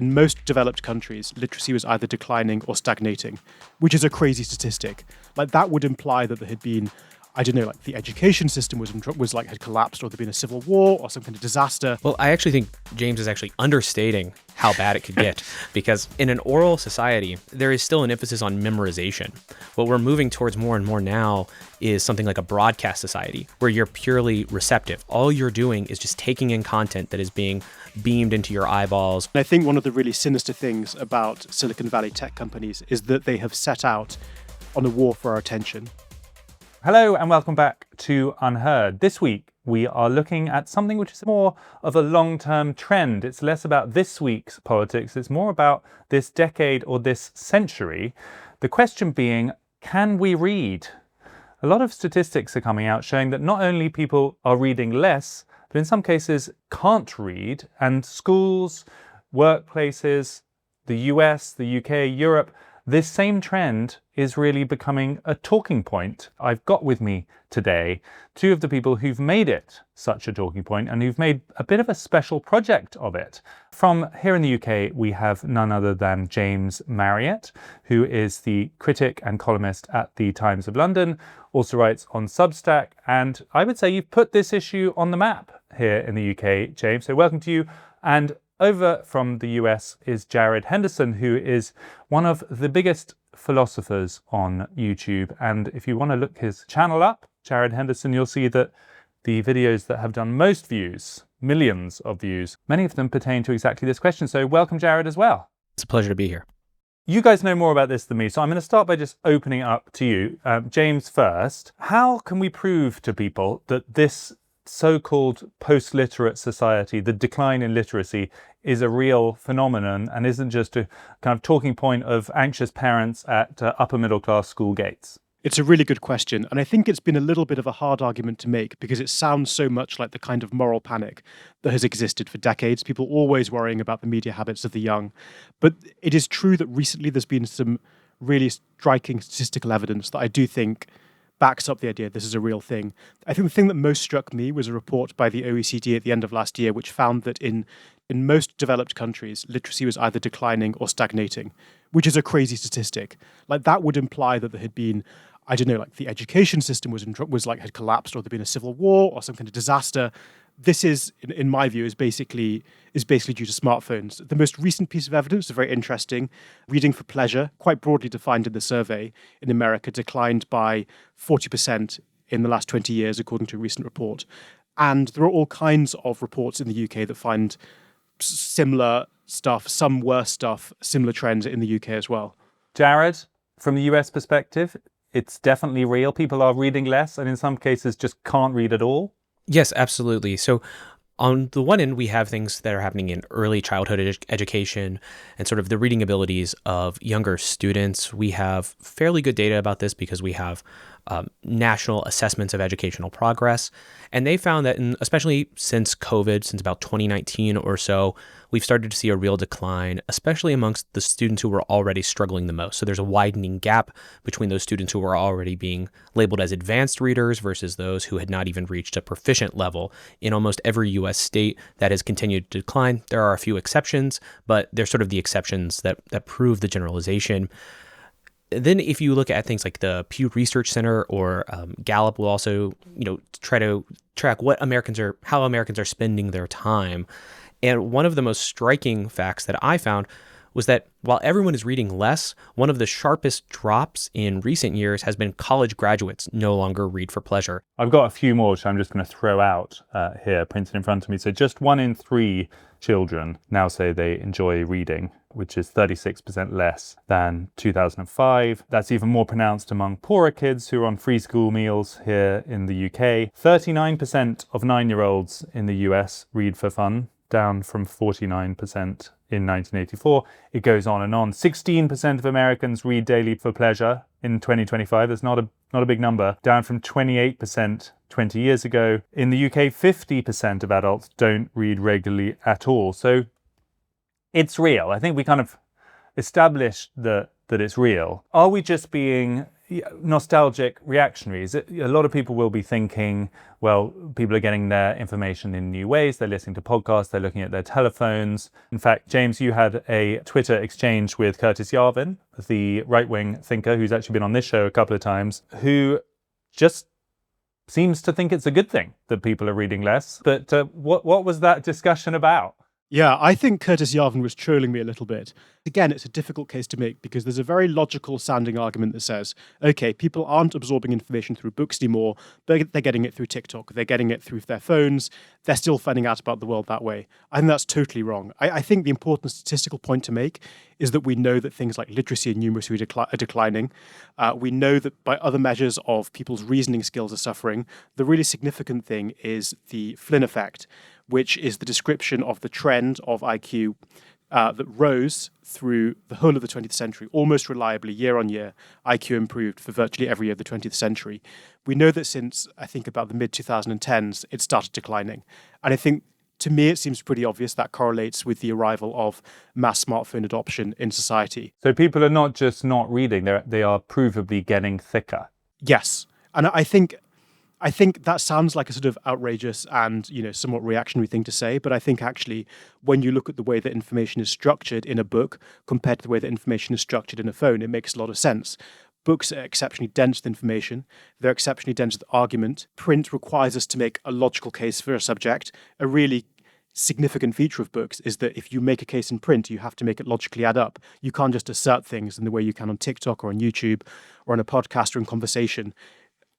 in most developed countries, literacy was either declining or stagnating, which is a crazy statistic. Like, that would imply that there had been, I don't know, like the education system was like had collapsed, or there'd been a civil war or some kind of disaster. Well, I actually think James is actually understating how bad it could get, because in an oral society, there is still an emphasis on memorization. What we're moving towards more and more now is something like a broadcast society, where you're purely receptive. All you're doing is just taking in content that is being beamed into your eyeballs. And I think one of the really sinister things about Silicon Valley tech companies is that they have set out on a war for our attention. Hello and welcome back to UnHerd. This week we are looking at something which is more of a long-term trend. It's less about this week's politics, it's more about this decade or this century. The question being, can we read? A lot of statistics are coming out showing that not only people are reading less, but in some cases can't read, and schools, workplaces, the US, the UK, Europe, this same trend is really becoming a talking point. I've got with me today two of the people who've made it such a talking point and who've made a bit of a special project of it. From here in the UK, we have none other than James Marriott, who is the critic and columnist at the Times of London, also writes on Substack, and I would say you've put this issue on the map here in the UK, James. So welcome to you. And over from the US is Jared Henderson, who is one of the biggest philosophers on YouTube. And if you want to look his channel up, Jared Henderson, you'll see that the videos that have done most views, millions of views, many of them pertain to exactly this question. So welcome, Jared, as well. It's a pleasure to be here. You guys know more about this than me, so I'm going to start by just opening it up to you. James first. How can we prove to people that this so-called post-literate society, the decline in literacy, is a real phenomenon and isn't just a kind of talking point of anxious parents at upper middle class school gates? It's a really good question, and I think it's been a little bit of a hard argument to make because it sounds so much like the kind of moral panic that has existed for decades, people always worrying about the media habits of the young. But it is true that recently there's been some really striking statistical evidence that I do think backs up the idea this is a real thing. I think the thing that most struck me was a report by the OECD at the end of last year, which found that in most developed countries, literacy was either declining or stagnating, which is a crazy statistic. Like, that would imply that there had been, I don't know, like the education system was like had collapsed, or there'd been a civil war or some kind of disaster. This is, in my view, is basically due to smartphones. The most recent piece of evidence is very interesting. Reading for pleasure, quite broadly defined in the survey, in America declined by 40% in the last 20 years, according to a recent report. And there are all kinds of reports in the UK that find similar stuff, some worse stuff, similar trends in the UK as well. Jared, from the US perspective, it's definitely real. People are reading less and in some cases just can't read at all. Yes, absolutely. So on the one end, we have things that are happening in early childhood education and sort of the reading abilities of younger students. We have fairly good data about this because we have national assessments of educational progress. And they found that, especially since COVID, since about 2019 or so, we've started to see a real decline, especially amongst the students who were already struggling the most. So there's a widening gap between those students who were already being labeled as advanced readers versus those who had not even reached a proficient level. In almost every US state, that has continued to decline. There are a few exceptions, but they're sort of the exceptions that prove the generalization. Then if you look at things like the Pew Research Center or Gallup will also, try to track how Americans are spending their time. And one of the most striking facts that I found was that while everyone is reading less, one of the sharpest drops in recent years has been college graduates no longer read for pleasure. I've got a few more, which I'm just going to throw out here, printed in front of me. So just 1 in 3 children now say they enjoy reading, which is 36% less than 2005. That's even more pronounced among poorer kids who are on free school meals here in the UK. 39% of 9-year-olds in the US read for fun, down from 49% in 1984. It goes on and on. 16% of Americans read daily for pleasure in 2025. That's not a big number, down from 28% 20 years ago. In the UK, 50% of adults don't read regularly at all. So it's real. I think we kind of established that it's real. Are we just being nostalgic reactionaries. A lot of people will be thinking, well, people are getting their information in new ways. They're listening to podcasts. They're looking at their telephones. In fact, James, you had a Twitter exchange with Curtis Yarvin, the right-wing thinker who's actually been on this show a couple of times, who just seems to think it's a good thing that people are reading less. But what was that discussion about? Yeah, I think Curtis Yarvin was trolling me a little bit. Again, it's a difficult case to make because there's a very logical sounding argument that says, okay, people aren't absorbing information through books anymore. They're getting it through TikTok. They're getting it through their phones. They're still finding out about the world that way. I think that's totally wrong. I think the important statistical point to make is that we know that things like literacy and numeracy are declining. We know that by other measures of people's reasoning skills are suffering. The really significant thing is the Flynn effect, which is the description of the trend of IQ that rose through the whole of the 20th century, almost reliably, year on year. IQ improved for virtually every year of the 20th century. We know that since, I think, about the mid-2010s, it started declining. And I think, to me, it seems pretty obvious that correlates with the arrival of mass smartphone adoption in society. So people are not just not reading, they are provably getting thicker. Yes. And I think that sounds like a sort of outrageous and, somewhat reactionary thing to say, but I think actually when you look at the way that information is structured in a book compared to the way that information is structured in a phone, it makes a lot of sense. Books are exceptionally dense with information. They're exceptionally dense with argument. Print requires us to make a logical case for a subject. A really significant feature of books is that if you make a case in print, you have to make it logically add up. You can't just assert things in the way you can on TikTok or on YouTube or on a podcast or in conversation.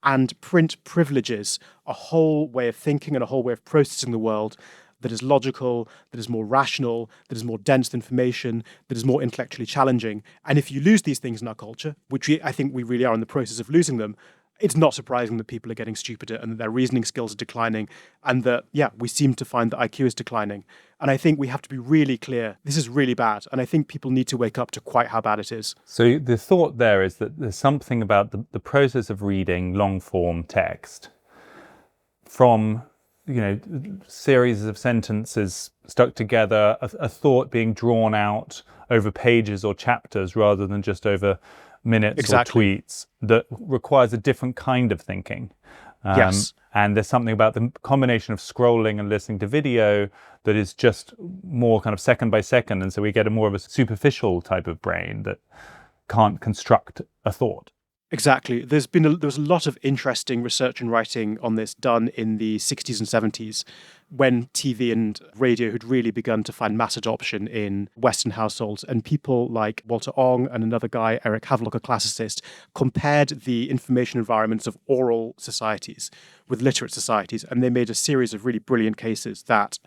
And print privileges a whole way of thinking and a whole way of processing the world that is logical, that is more rational, that is more dense with information, that is more intellectually challenging. And if you lose these things in our culture, which I think we really are in the process of losing them, it's not surprising that people are getting stupider and that their reasoning skills are declining and that, we seem to find that IQ is declining. And I think we have to be really clear, this is really bad. And I think people need to wake up to quite how bad it is. So the thought there is that there's something about the process of reading long-form text from, series of sentences stuck together, a thought being drawn out over pages or chapters rather than just over minutes or tweets, that requires a different kind of thinking. Yes. And there's something about the combination of scrolling and listening to video that is just more kind of second by second. And so we get a more of a superficial type of brain that can't construct a thought. Exactly. There was a lot of interesting research and writing on this done in the 60s and 70s when TV and radio had really begun to find mass adoption in Western households. And people like Walter Ong and another guy, Eric Havelock, a classicist, compared the information environments of oral societies with literate societies. And they made a series of really brilliant cases that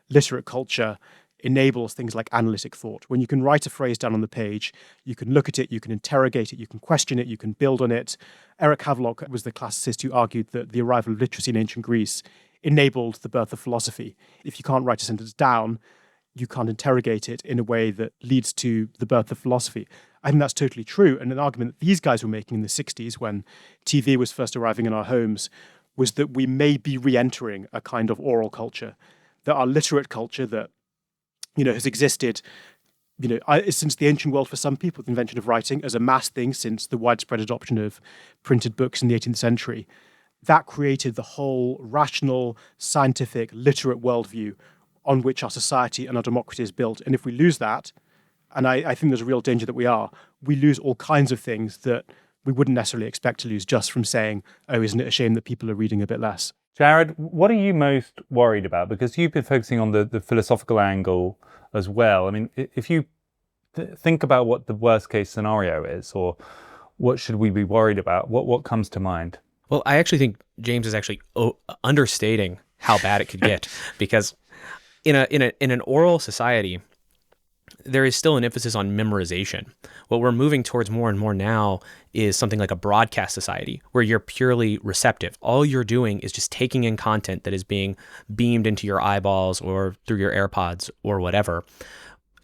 literate culture enables things like analytic thought. When you can write a phrase down on the page, you can look at it, you can interrogate it, you can question it, you can build on it. Eric Havelock was the classicist who argued that the arrival of literacy in ancient Greece enabled the birth of philosophy. If you can't write a sentence down, you can't interrogate it in a way that leads to the birth of philosophy. I think that's totally true. And an argument that these guys were making in the 60s when TV was first arriving in our homes was that we may be re-entering a kind of oral culture, that our literate culture that has existed, since the ancient world for some people, the invention of writing as a mass thing since the widespread adoption of printed books in the 18th century. That created the whole rational, scientific, literate worldview on which our society and our democracy is built. And if we lose that, and I think there's a real danger that we lose all kinds of things that we wouldn't necessarily expect to lose just from saying, oh, isn't it a shame that people are reading a bit less? Jared, what are you most worried about? Because you've been focusing on the philosophical angle as well. I mean, if you think about what the worst case scenario is, or what should we be worried about, what comes to mind? Well, I actually think James is actually understating how bad it could get, because in an oral society, there is still an emphasis on memorization. What we're moving towards more and more now is something like a broadcast society where you're purely receptive. All you're doing is just taking in content that is being beamed into your eyeballs or through your AirPods or whatever.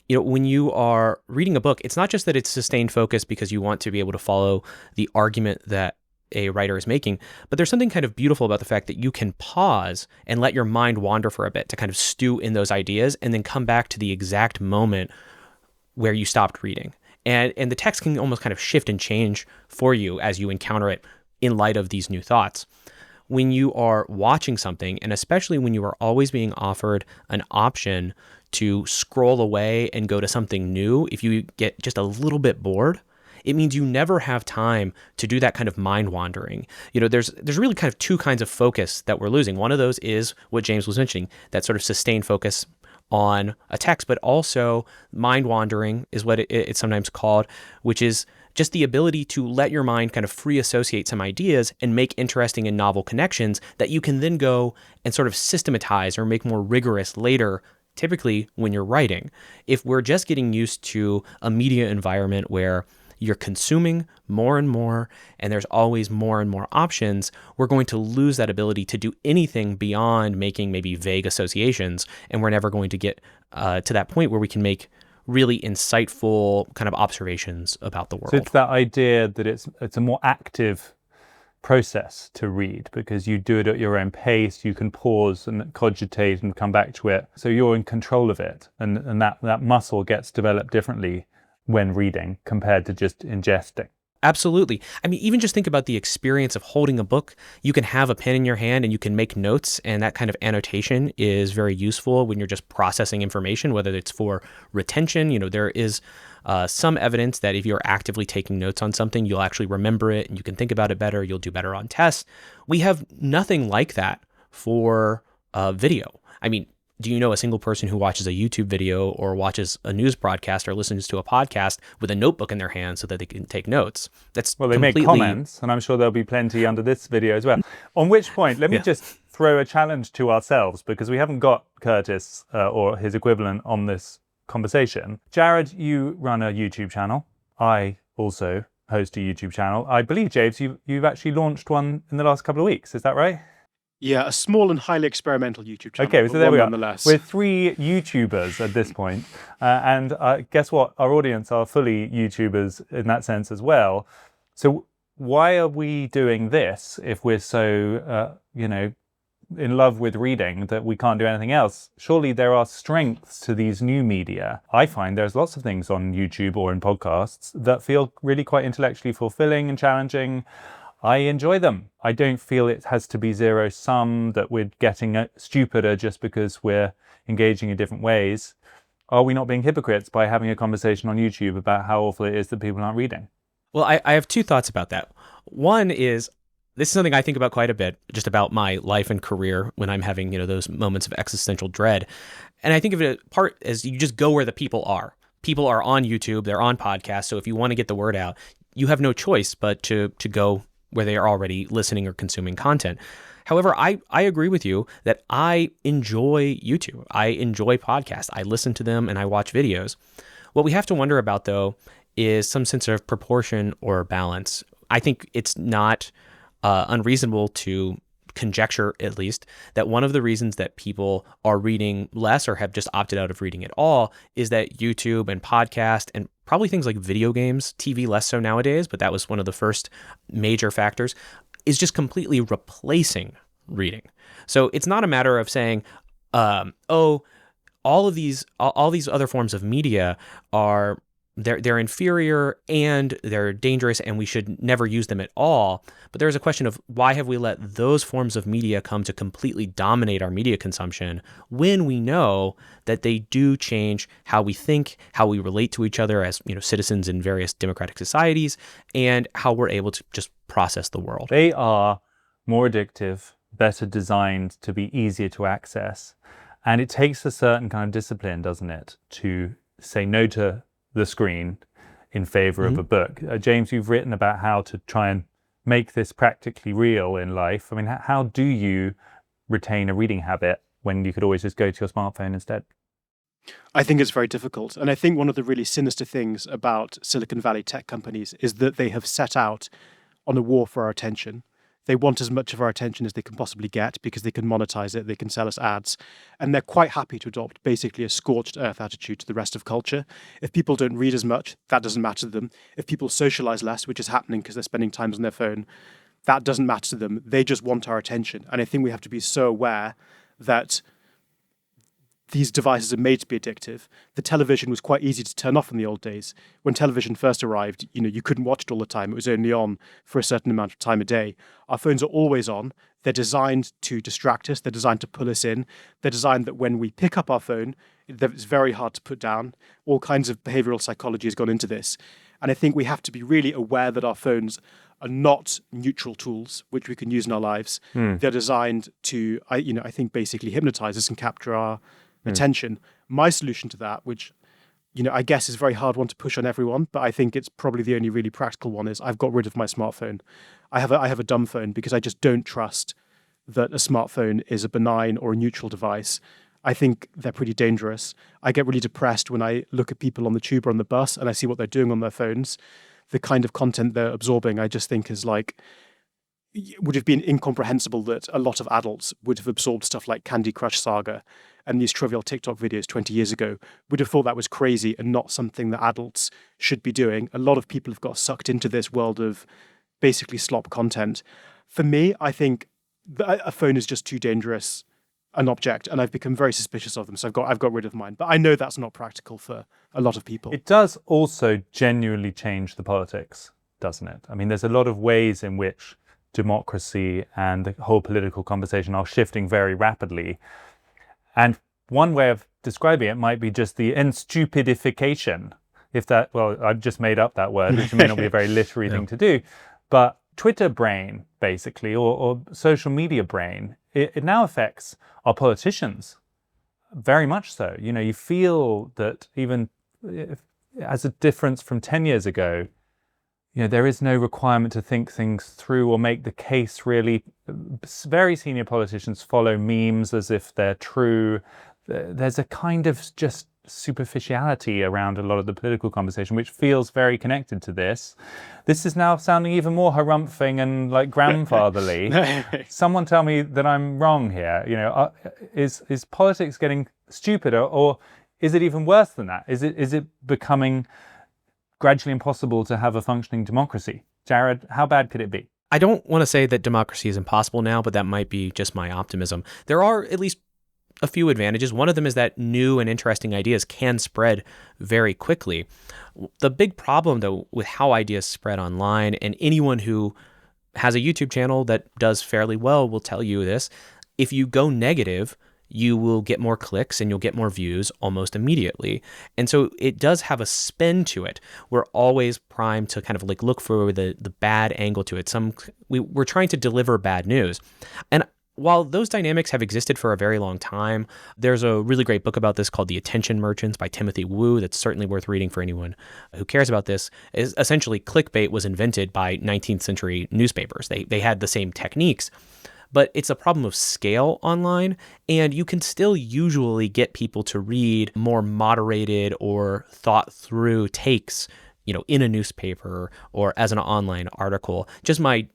When you are reading a book, it's not just that it's sustained focus because you want to be able to follow the argument that a writer is making, but there's something kind of beautiful about the fact that you can pause and let your mind wander for a bit to kind of stew in those ideas and then come back to the exact moment where you stopped reading. And the text can almost kind of shift and change for you as you encounter it in light of these new thoughts. When you are watching something, and especially when you are always being offered an option to scroll away and go to something new, if you get just a little bit bored, it means you never have time to do that kind of mind wandering. There's really kind of two kinds of focus that we're losing. One of those is what James was mentioning, that sort of sustained focus on a text, but also mind wandering is what it's sometimes called, which is just the ability to let your mind kind of free associate some ideas and make interesting and novel connections that you can then go and sort of systematize or make more rigorous later, typically when you're writing. If we're just getting used to a media environment where you're consuming more and more, and there's always more and more options, we're going to lose that ability to do anything beyond making maybe vague associations, and we're never going to get to that point where we can make really insightful kind of observations about the world. So it's that idea that it's a more active process to read because you do it at your own pace, you can pause and cogitate and come back to it. So you're in control of it, and that muscle gets developed differently when reading compared to just ingesting. Absolutely. I mean, even just think about the experience of holding a book. You can have a pen in your hand and you can make notes, and that kind of annotation is very useful when you're just processing information, whether it's for retention. There is some evidence that if you're actively taking notes on something, you'll actually remember it and you can think about it better. You'll do better on tests. We have nothing like that for video. I mean, do you know a single person who watches a YouTube video or watches a news broadcast or listens to a podcast with a notebook in their hand so that they can take notes? They make comments, and I'm sure there'll be plenty under this video as well. On which point, let me just throw a challenge to ourselves, because we haven't got Curtis or his equivalent on this conversation. Jared, you run a YouTube channel. I also host a YouTube channel. I believe, James, you've actually launched one in the last couple of weeks. Is that right? Yeah, a small and highly experimental YouTube channel. Okay, so there we go. Nonetheless. We're 3 YouTubers at this point. And guess what? Our audience are fully YouTubers in that sense as well. So why are we doing this if we're so, in love with reading that we can't do anything else? Surely there are strengths to these new media. I find there's lots of things on YouTube or in podcasts that feel really quite intellectually fulfilling and challenging. I enjoy them. I don't feel it has to be zero sum, that we're getting stupider just because we're engaging in different ways. Are we not being hypocrites by having a conversation on YouTube about how awful it is that people aren't reading? Well, I have 2 thoughts about that. One is, this is something I think about quite a bit, just about my life and career when I'm having, those moments of existential dread. And I think of it part as you just go where the people are. People are on YouTube, they're on podcasts. So if you want to get the word out, you have no choice but to go where they are already listening or consuming content. However, I agree with you that I enjoy YouTube. I enjoy podcasts. I listen to them and I watch videos. What we have to wonder about, though, is some sense of proportion or balance. I think it's not unreasonable to conjecture, at least, that one of the reasons that people are reading less or have just opted out of reading at all is that YouTube and podcast and probably things like video games, TV less so nowadays, but that was one of the first major factors, is just completely replacing reading. So it's not a matter of saying, all these other forms of media are they're inferior and they're dangerous and we should never use them at all. But there's a question of why have we let those forms of media come to completely dominate our media consumption when we know that they do change how we think, how we relate to each other as citizens in various democratic societies, and how we're able to just process the world. They are more addictive, better designed to be easier to access. And it takes a certain kind of discipline, doesn't it, to say no to the screen in favor of a book. James, you've written about how to try and make this practically real in life. I mean, how do you retain a reading habit when you could always just go to your smartphone instead? I think it's very difficult. And I think one of the really sinister things about Silicon Valley tech companies is that they have set out on a war for our attention. They want as much of our attention as they can possibly get because they can monetize it, they can sell us ads, and they're quite happy to adopt basically a scorched earth attitude to the rest of culture. If people don't read as much, that doesn't matter to them. If people socialize less, which is happening because they're spending time on their phone, that doesn't matter to them. They just want our attention. And I think we have to be so aware that these devices are made to be addictive. The television was quite easy to turn off in the old days. When television first arrived, you couldn't watch it all the time. It was only on for a certain amount of time a day. Our phones are always on. They're designed to distract us. They're designed to pull us in. They're designed that when we pick up our phone, it's very hard to put down. All kinds of behavioral psychology has gone into this. And I think we have to be really aware that our phones are not neutral tools which we can use in our lives. They're designed to, I think, basically hypnotize us and capture our attention. My solution to that, which I guess is a very hard one to push on everyone, but I think it's probably the only really practical one, is I've got rid of my smartphone. I have a dumb phone because I just don't trust that a smartphone is a benign or a neutral device. I think they're pretty dangerous. I get really depressed when I look at people on the tube or on the bus and I see what they're doing on their phones. The kind of content they're absorbing, I just think is would have been incomprehensible that a lot of adults would have absorbed stuff like Candy Crush Saga and these trivial TikTok videos 20 years ago. Would have thought that was crazy and not something that adults should be doing. A lot of people have got sucked into this world of basically slop content. For me, I think that a phone is just too dangerous an object, and I've become very suspicious of them. So I've got rid of mine. But I know that's not practical for a lot of people. It does also genuinely change the politics, doesn't it? I mean, there's a lot of ways in which democracy and the whole political conversation are shifting very rapidly. And one way of describing it might be just the enstupidification. I've just made up that word, which may not be a very literary thing to do, but Twitter brain, basically, or social media brain, it now affects our politicians very much so. You feel that even as a difference from 10 years ago, there is no requirement to think things through or make the case really. Very senior politicians follow memes as if they're true. There's a kind of just superficiality around a lot of the political conversation, which feels very connected to this. This is now sounding even more harumphing and like grandfatherly. Someone tell me that I'm wrong here. Is politics getting stupider, or is it even worse than that? Is it becoming gradually impossible to have a functioning democracy? Jared, how bad could it be? I don't want to say that democracy is impossible now, but that might be just my optimism. There are at least a few advantages. One of them is that new and interesting ideas can spread very quickly. The big problem, though, with how ideas spread online, and anyone who has a YouTube channel that does fairly well will tell you this, if you go negative, you will get more clicks and you'll get more views almost immediately. And so it does have a spin to it. We're always primed to kind of look for the bad angle to it. We're trying to deliver bad news. And while those dynamics have existed for a very long time, there's a really great book about this called The Attention Merchants by Timothy Wu that's certainly worth reading for anyone who cares about this. Is essentially, clickbait was invented by 19th century newspapers. They had the same techniques, but it's a problem of scale online, and you can still usually get people to read more moderated or thought through takes, in a newspaper or as an online article. Just my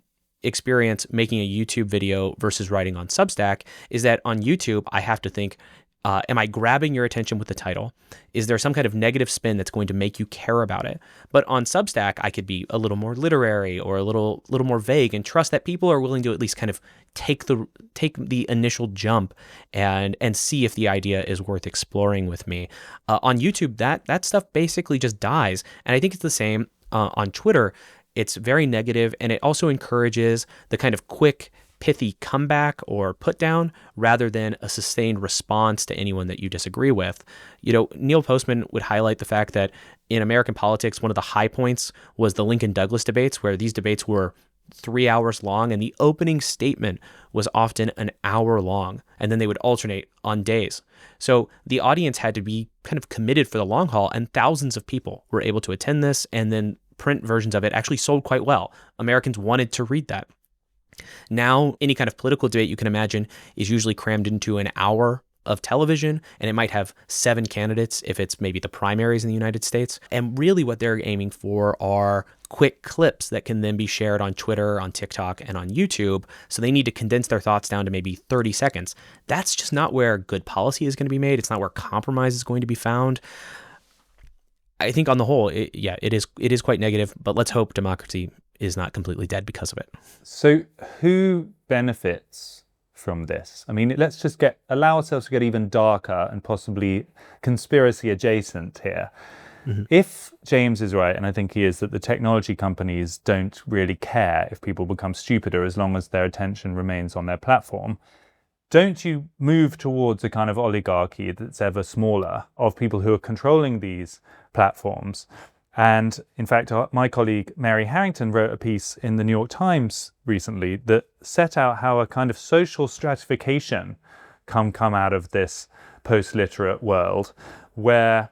experience making a YouTube video versus writing on Substack is that on YouTube, I have to think, am I grabbing your attention with the title? Is there some kind of negative spin that's going to make you care about it? But on Substack, I could be a little more literary or a little more vague and trust that people are willing to at least kind of take the initial jump and see if the idea is worth exploring with me. On YouTube, that stuff basically just dies. And I think it's the same on Twitter. It's very negative, and it also encourages the kind of quick, pithy comeback or put down rather than a sustained response to anyone that you disagree with. Neil Postman would highlight the fact that in American politics, one of the high points was the Lincoln-Douglas debates, where these debates were 3 hours long, and the opening statement was often an hour long, and then they would alternate on days. So the audience had to be kind of committed for the long haul, and thousands of people were able to attend this, and then print versions of it actually sold quite well. Americans wanted to read that. Now, any kind of political debate you can imagine is usually crammed into an hour of television, and it might have 7 candidates if it's maybe the primaries in the United States. And really what they're aiming for are quick clips that can then be shared on Twitter, on TikTok, and on YouTube. So they need to condense their thoughts down to maybe 30 seconds. That's just not where good policy is going to be made. It's not where compromise is going to be found. I think on the whole, it is quite negative, but let's hope democracy is not completely dead because of it. So who benefits from this? I mean, let's just allow ourselves to get even darker and possibly conspiracy adjacent here. If James is right, and I think he is, that the technology companies don't really care if people become stupider as long as their attention remains on their platform, don't you move towards a kind of oligarchy that's ever smaller of people who are controlling these platforms? And in fact, my colleague Mary Harrington wrote a piece in the New York Times recently that set out how a kind of social stratification come out of this post-literate world, where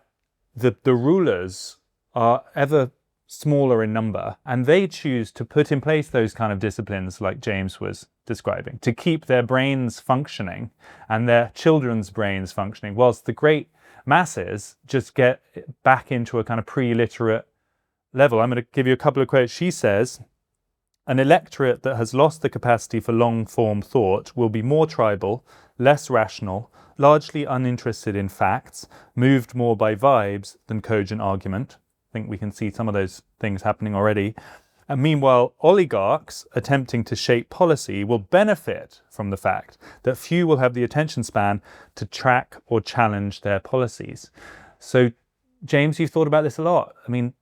the rulers are ever smaller in number, and they choose to put in place those kind of disciplines like James was describing to keep their brains functioning and their children's brains functioning, whilst the great masses just get back into a kind of pre-literate level. I'm going to give you a couple of quotes. She says, "An electorate that has lost the capacity for long-form thought will be more tribal, less rational, largely uninterested in facts, moved more by vibes than cogent argument." I think we can see some of those things happening already. And meanwhile, oligarchs attempting to shape policy will benefit from the fact that few will have the attention span to track or challenge their policies. So, James, you've thought about this a lot. I mean,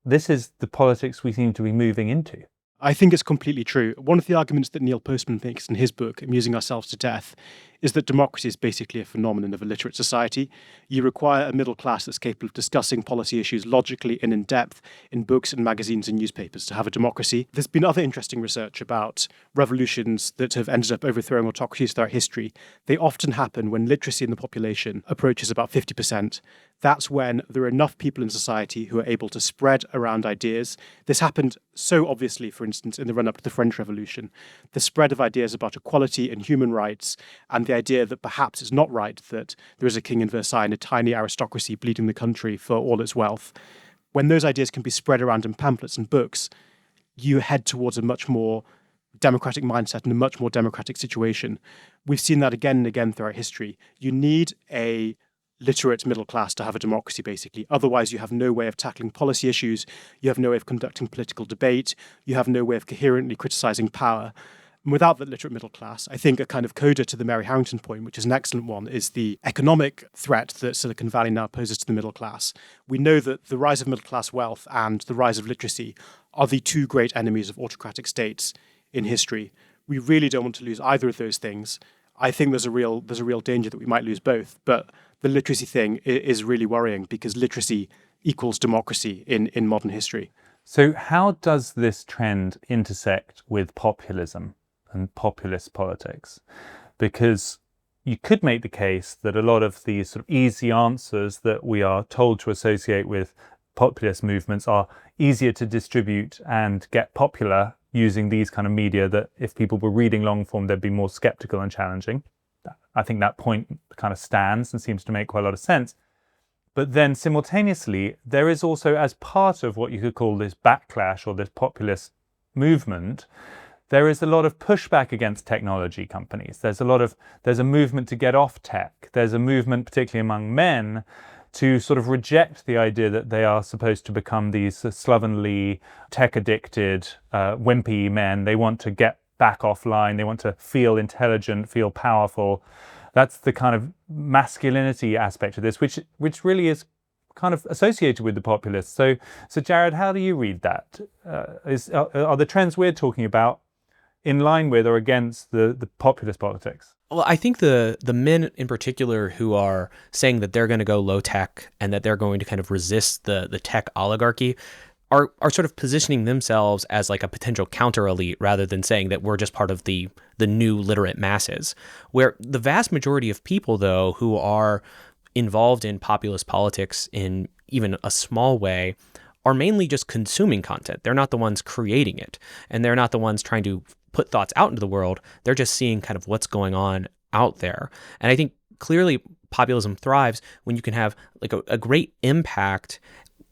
this is the politics we seem to be moving into. I think it's completely true. One of the arguments that Neil Postman makes in his book, Amusing Ourselves to Death, is that democracy is basically a phenomenon of a literate society. You require a middle class that's capable of discussing policy issues logically and in depth in books and magazines and newspapers to have a democracy. There's been other interesting research about revolutions that have ended up overthrowing autocracies throughout history. They often happen when literacy in the population approaches about 50%. That's when there are enough people in society who are able to spread around ideas. This happened so obviously, for instance, in the run-up to the French Revolution. The spread of ideas about equality and human rights, and the idea that perhaps it's not right that there is a king in Versailles and a tiny aristocracy bleeding the country for all its wealth. When those ideas can be spread around in pamphlets and books, you head towards a much more democratic mindset and a much more democratic situation. We've seen that again and again throughout history. You need a literate middle class to have a democracy, basically. Otherwise, you have no way of tackling policy issues. You have no way of conducting political debate. You have no way of coherently criticizing power. And without that literate middle class, I think a kind of coda to the Mary Harrington point, which is an excellent one, is the economic threat that Silicon Valley now poses to the middle class. We know that the rise of middle class wealth and the rise of literacy are the two great enemies of autocratic states in history. We really don't want to lose either of those things. I think there's a real danger that we might lose both, but the literacy thing is really worrying because literacy equals democracy in modern history. So how does this trend intersect with populism and populist politics? Because you could make the case that a lot of these sort of easy answers that we are told to associate with populist movements are easier to distribute and get popular using these kind of media that if people were reading long form, they'd be more skeptical and challenging. I think that point kind of stands and seems to make quite a lot of sense. But then simultaneously, there is also, as part of what you could call this backlash or this populist movement, there is a lot of pushback against technology companies. There's a movement to get off tech. There's a movement, particularly among men, to sort of reject the idea that they are supposed to become these slovenly, tech-addicted, wimpy men. They want to get back offline. They want to feel intelligent, feel powerful. That's the kind of masculinity aspect of this, which really is kind of associated with the populists. So Jared, how do you read that? Are the trends we're talking about in line with or against the populist politics? Well, I think the men in particular who are saying that they're going to go low tech and that they're going to kind of resist the tech oligarchy are sort of positioning themselves as like a potential counter elite rather than saying that we're just part of the new literate masses. Where the vast majority of people, though, who are involved in populist politics in even a small way are mainly just consuming content. They're not the ones creating it, and they're not the ones trying to put thoughts out into the world. They're just seeing kind of what's going on out there. And I think clearly populism thrives when you can have like a great impact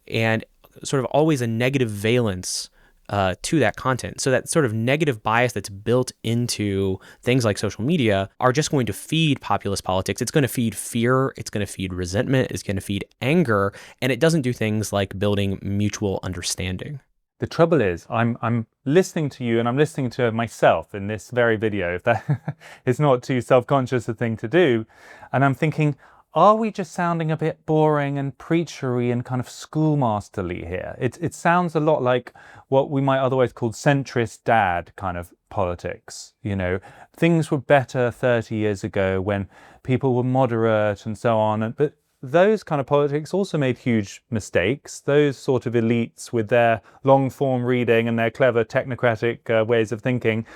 and sort of always a negative valence to that content. So that sort of negative bias that's built into things like social media are just going to feed populist politics. It's going to feed fear. It's going to feed resentment. It's going to feed anger. And it doesn't do things like building mutual understanding. The trouble is, I'm listening to you and I'm listening to myself in this very video, if that is not too self-conscious a thing to do. And I'm thinking, are we just sounding a bit boring and preachery and kind of schoolmasterly here? It sounds a lot like what we might otherwise call centrist dad kind of politics. You know, things were better 30 years ago when people were moderate and so on. But those kind of politics also made huge mistakes. Those sort of elites with their long form reading and their clever technocratic ways of thinking,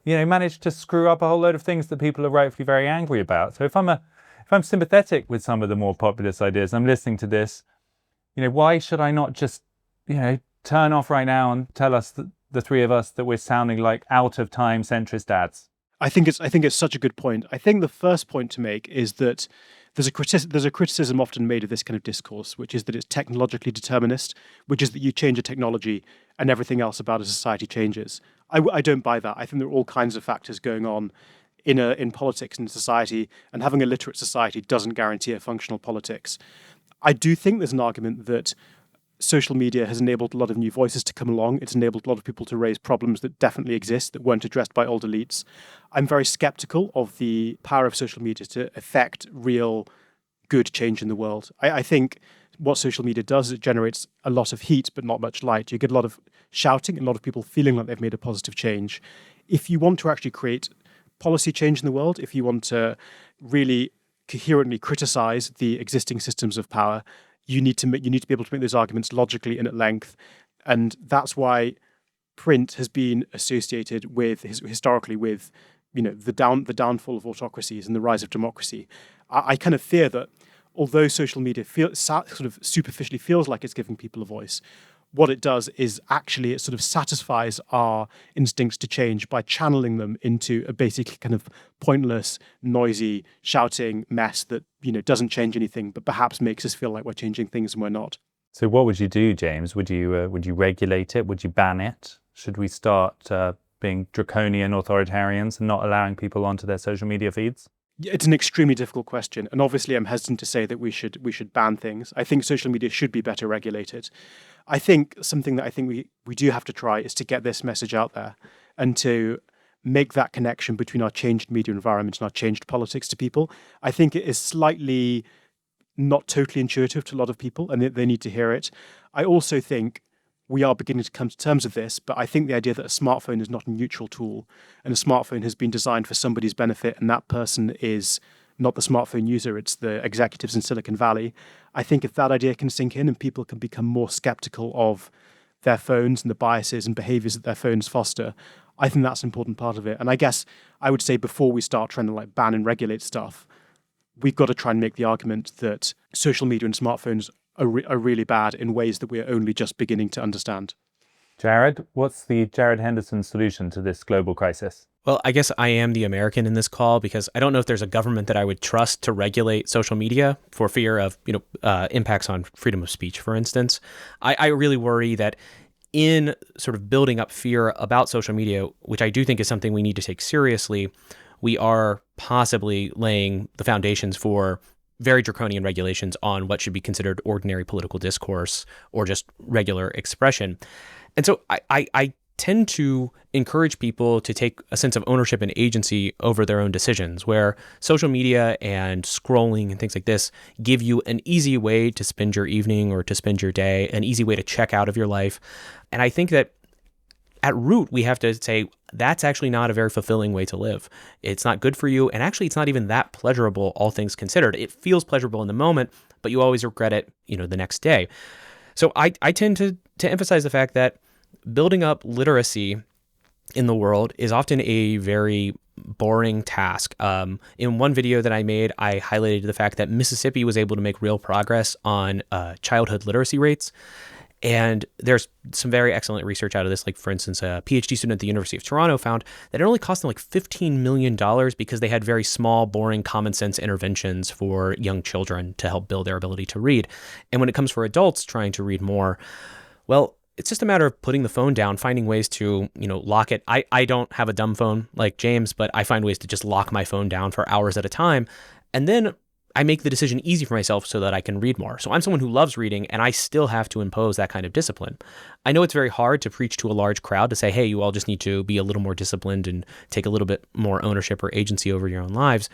you know, managed to screw up a whole load of things that people are rightfully very angry about. So if I'm sympathetic with some of the more populist ideas, I'm listening to this, you know, why should I not just, you know, turn off right now and tell us, the three of us, that we're sounding like out of time centrist dads? I think it's such a good point. I think the first point to make is that there's a criticism often made of this kind of discourse, which is that it's technologically determinist, which is that you change a technology and everything else about a society changes. I don't buy that. I think there are all kinds of factors going on in politics and society, and having a literate society doesn't guarantee a functional politics. I do think there's an argument that social media has enabled a lot of new voices to come along. It's enabled a lot of people to raise problems that definitely exist that weren't addressed by old elites. I'm very skeptical of the power of social media to affect real good change in the world. I think what social media does is it generates a lot of heat, but not much light. You get a lot of shouting and a lot of people feeling like they've made a positive change. If you want to actually create policy change in the world, if you want to really coherently criticize the existing systems of power, you need to be able to make those arguments logically and at length. And that's why print has been associated with historically with, you know, the downfall of autocracies and the rise of democracy. I kind of fear that although social media sort of superficially feels like it's giving people a voice, what it does is actually it sort of satisfies our instincts to change by channeling them into a basically kind of pointless, noisy, shouting mess that, you know, doesn't change anything, but perhaps makes us feel like we're changing things and we're not. So what would you do, James? Would you regulate it? Would you ban it? Should we start being draconian authoritarians and not allowing people onto their social media feeds? It's an extremely difficult question, and obviously I'm hesitant to say that we should ban things. I think social media should be better regulated. I think something that I think we do have to try is to get this message out there and to make that connection between our changed media environment and our changed politics to people. I think it is slightly not totally intuitive to a lot of people, and they need to hear it. I also think we are beginning to come to terms with this, but I think the idea that a smartphone is not a neutral tool and a smartphone has been designed for somebody's benefit and that person is not the smartphone user, it's the executives in Silicon Valley. I think if that idea can sink in and people can become more skeptical of their phones and the biases and behaviors that their phones foster, I think that's an important part of it. And I guess I would say before we start trying to like ban and regulate stuff, we've got to try and make the argument that social media and smartphones are really bad in ways that we are only just beginning to understand. Jared, what's the Jared Henderson solution to this global crisis? Well, I guess I am the American in this call because I don't know if there's a government that I would trust to regulate social media for fear of, impacts on freedom of speech, for instance. I really worry that in sort of building up fear about social media, which I do think is something we need to take seriously, we are possibly laying the foundations for very draconian regulations on what should be considered ordinary political discourse or just regular expression. And so I tend to encourage people to take a sense of ownership and agency over their own decisions, where social media and scrolling and things like this give you an easy way to spend your evening or to spend your day, an easy way to check out of your life. And I think that at root, we have to say that's actually not a very fulfilling way to live. It's not good for you. And actually, it's not even that pleasurable, all things considered. It feels pleasurable in the moment, but you always regret it, the next day. So I tend to emphasize the fact that building up literacy in the world is often a very boring task. In one video that I made, I highlighted the fact that Mississippi was able to make real progress on childhood literacy rates. And there's some very excellent research out of this. Like, for instance, a PhD student at the University of Toronto found that it only cost them like $15 million because they had very small, boring, common sense interventions for young children to help build their ability to read. And when it comes for adults trying to read more, well, it's just a matter of putting the phone down, finding ways to, lock it. I don't have a dumb phone like James, but I find ways to just lock my phone down for hours at a time. And then I make the decision easy for myself so that I can read more. So I'm someone who loves reading, and I still have to impose that kind of discipline. I know it's very hard to preach to a large crowd to say, hey, you all just need to be a little more disciplined and take a little bit more ownership or agency over your own lives.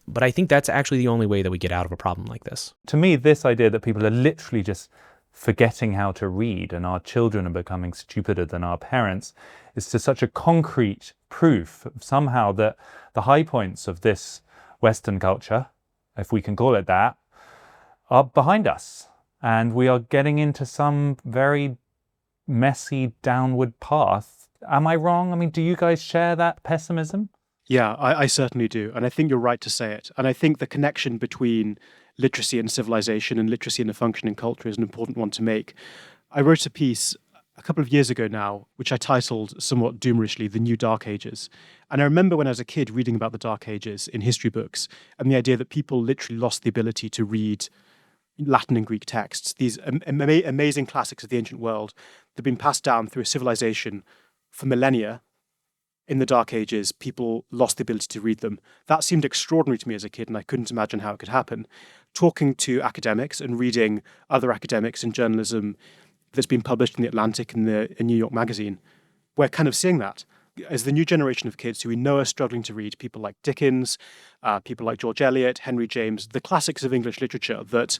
But I think that's actually the only way that we get out of a problem like this. To me, this idea that people are literally just forgetting how to read and our children are becoming stupider than our parents is just such a concrete proof somehow that the high points of this Western culture, if we can call it that, are behind us. And we are getting into some very messy downward path. Am I wrong? I mean, do you guys share that pessimism? Yeah, I certainly do. And I think you're right to say it. And I think the connection between literacy and civilization and literacy and a functioning culture is an important one to make. I wrote a piece a couple of years ago now, which I titled somewhat doomishly, The New Dark Ages. And I remember when I was a kid reading about the Dark Ages in history books and the idea that people literally lost the ability to read Latin and Greek texts, these amazing classics of the ancient world that have been passed down through a civilization for millennia. In the Dark Ages, people lost the ability to read them. That seemed extraordinary to me as a kid, and I couldn't imagine how it could happen. Talking to academics and reading other academics in journalism that's been published in The Atlantic and the New York Magazine, we're kind of seeing that. As the new generation of kids who we know are struggling to read, people like Dickens, people like George Eliot, Henry James, the classics of English literature that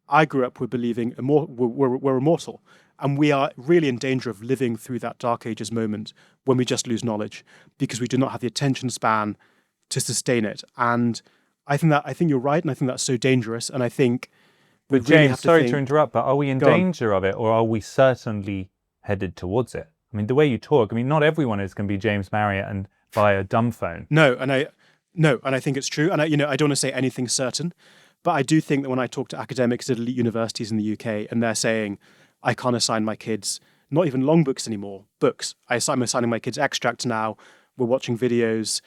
I grew up with believing were immortal. And we are really in danger of living through that Dark Ages moment when we just lose knowledge because we do not have the attention span to sustain it. And I think you're right, and I think that's so dangerous. And I think we But really James, have to sorry think, to interrupt, but are we in Go on. danger of it, or are we certainly headed towards it? I mean, the way you talk, I mean, not everyone is going to be James Marriott and buy a dumb phone. No, and I think it's true. And I don't want to say anything certain, but I do think that when I talk to academics at elite universities in the UK, and they're saying, I can't assign my kids not even long books anymore, books. I'm assigning my kids extracts now. We're watching videos.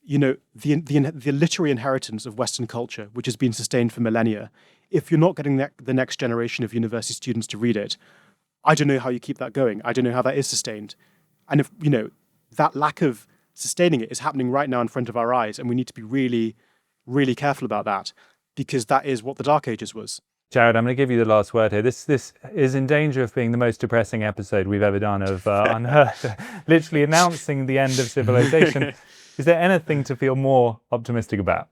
The literary inheritance of Western culture, which has been sustained for millennia, if you're not getting the next generation of university students to read it, I don't know how you keep that going. I don't know how that is sustained. And if, that lack of sustaining it is happening right now in front of our eyes, and we need to be really, really careful about that, because that is what the Dark Ages was. Jared, I'm going to give you the last word here. This is in danger of being the most depressing episode we've ever done of UnHerd, literally announcing the end of civilization. Is there anything to feel more optimistic about?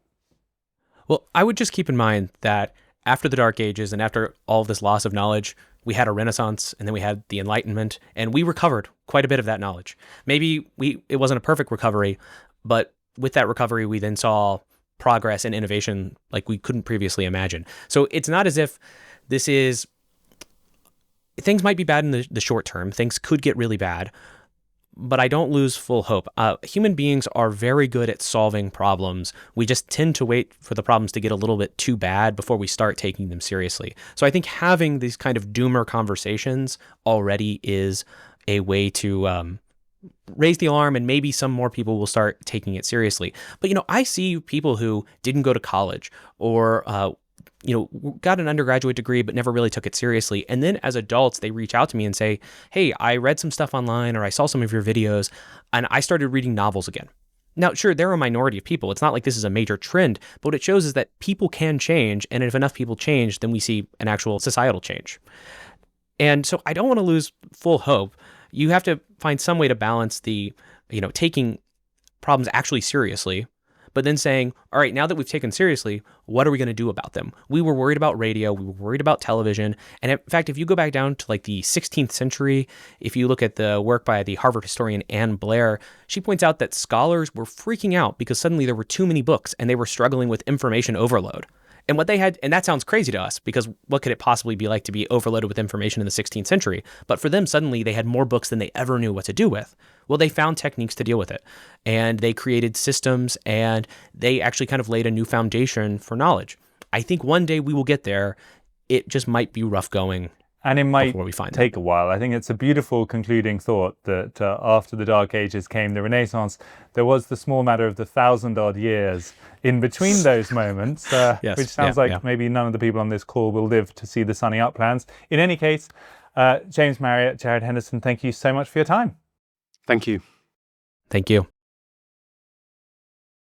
Well, I would just keep in mind that after the Dark Ages and after all of this loss of knowledge, we had a Renaissance, and then we had the Enlightenment, and we recovered quite a bit of that knowledge. Maybe it wasn't a perfect recovery, but with that recovery, we then saw progress and innovation like we couldn't previously imagine. So it's not as if things might be bad in the short term. Things could get really bad, but I don't lose full hope. Human beings are very good at solving problems. We just tend to wait for the problems to get a little bit too bad before we start taking them seriously. So I think having these kind of doomer conversations already is a way to raise the alarm, and maybe some more people will start taking it seriously. But, I see people who didn't go to college or, got an undergraduate degree but never really took it seriously. And then as adults, they reach out to me and say, hey, I read some stuff online, or I saw some of your videos, and I started reading novels again. Now, sure, they're a minority of people. It's not like this is a major trend, but what it shows is that people can change. And if enough people change, then we see an actual societal change. And so I don't want to lose full hope. You have to find some way to balance the, taking problems actually seriously, but then saying, all right, now that we've taken seriously, what are we going to do about them? We were worried about radio. We were worried about television. And in fact, if you go back down to like the 16th century, if you look at the work by the Harvard historian Anne Blair, she points out that scholars were freaking out because suddenly there were too many books and they were struggling with information overload. And what they had, and that sounds crazy to us, because what could it possibly be like to be overloaded with information in the 16th century? But for them, suddenly they had more books than they ever knew what to do with. Well, they found techniques to deal with it, and they created systems, and they actually kind of laid a new foundation for knowledge. I think one day we will get there. It just might be rough going. And it might we find take a while. I think it's a beautiful concluding thought that after the Dark Ages came the Renaissance. There was the small matter of the 1,000-odd years in between those moments, Yes, which sounds like maybe none of the people on this call will live to see the sunny uplands. In any case, James Marriott, Jared Henderson, thank you so much for your time. Thank you. Thank you.